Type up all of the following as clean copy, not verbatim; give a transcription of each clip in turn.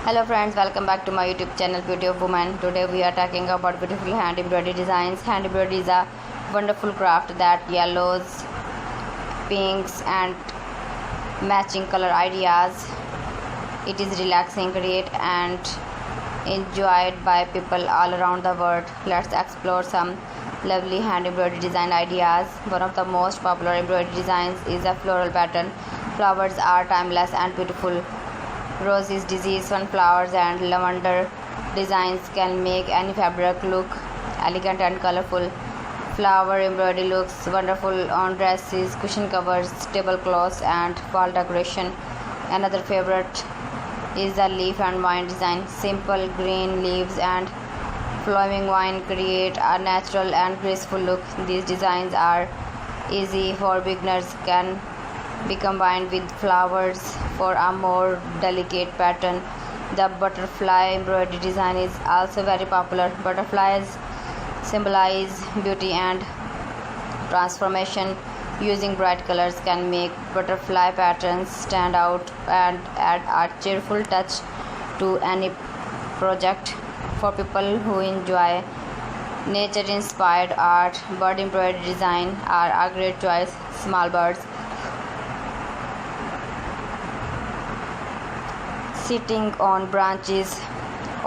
Hello friends, welcome back to my YouTube channel Beauty of Woman. Today we are talking about beautiful hand embroidery designs. Hand embroidery is a wonderful craft that yellows, pinks and matching color ideas. It is relaxing, create and enjoyed by people all around the world. Let's explore some lovely hand embroidery design ideas. One of the most popular embroidery designs is a floral pattern. Flowers are timeless and beautiful. Roses, daisies, sunflowers and lavender designs can make any fabric look elegant and colorful. Flower embroidery looks wonderful on dresses, cushion covers, tablecloths and wall decoration. Another favorite is the leaf and vine design. Simple green leaves and flowing vine create a natural and graceful look. These designs are easy for beginners, can be combined with flowers for a more delicate pattern. The butterfly embroidery design is also very popular. Butterflies symbolize beauty and transformation. Using bright colors can make butterfly patterns stand out and add a cheerful touch to any project. For people who enjoy nature inspired art, bird embroidery design are a great choice. Small birds sitting on branches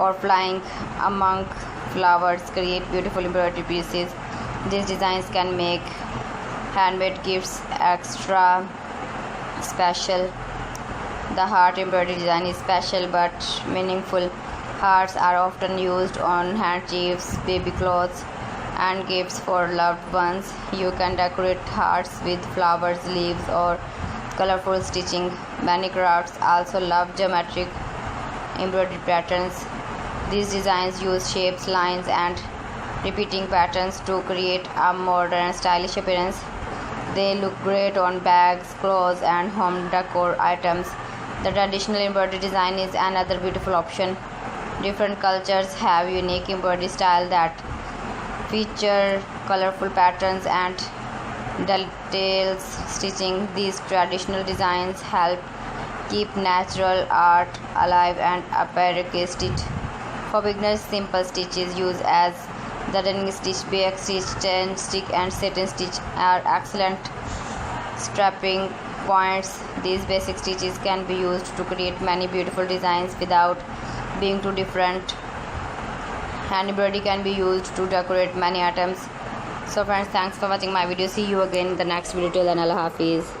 or flying among flowers create beautiful embroidery pieces. These designs can make handmade gifts extra special. The heart embroidery design is special but meaningful. Hearts are often used on handkerchiefs, baby clothes, and gifts for loved ones. You can decorate hearts with flowers, leaves, or colorful stitching. Many crafts also love geometric embroidery patterns. These designs use shapes, lines, and repeating patterns to create a modern and stylish appearance. They look great on bags, clothes, and home decor items. The traditional embroidery design is another beautiful option. Different cultures have unique embroidery style that feature colorful patterns and details stitching. These traditional designs help keep natural art alive and appreciated. For beginners, simple stitches used as the running stitch, back stitch, chain stitch and satin stitch are excellent strapping points. These basic stitches can be used to create many beautiful designs without being too different. Hand embroidery can be used to decorate many items. So friends, thanks for watching my video. See you again in the next video. Till then, Allah Hafiz.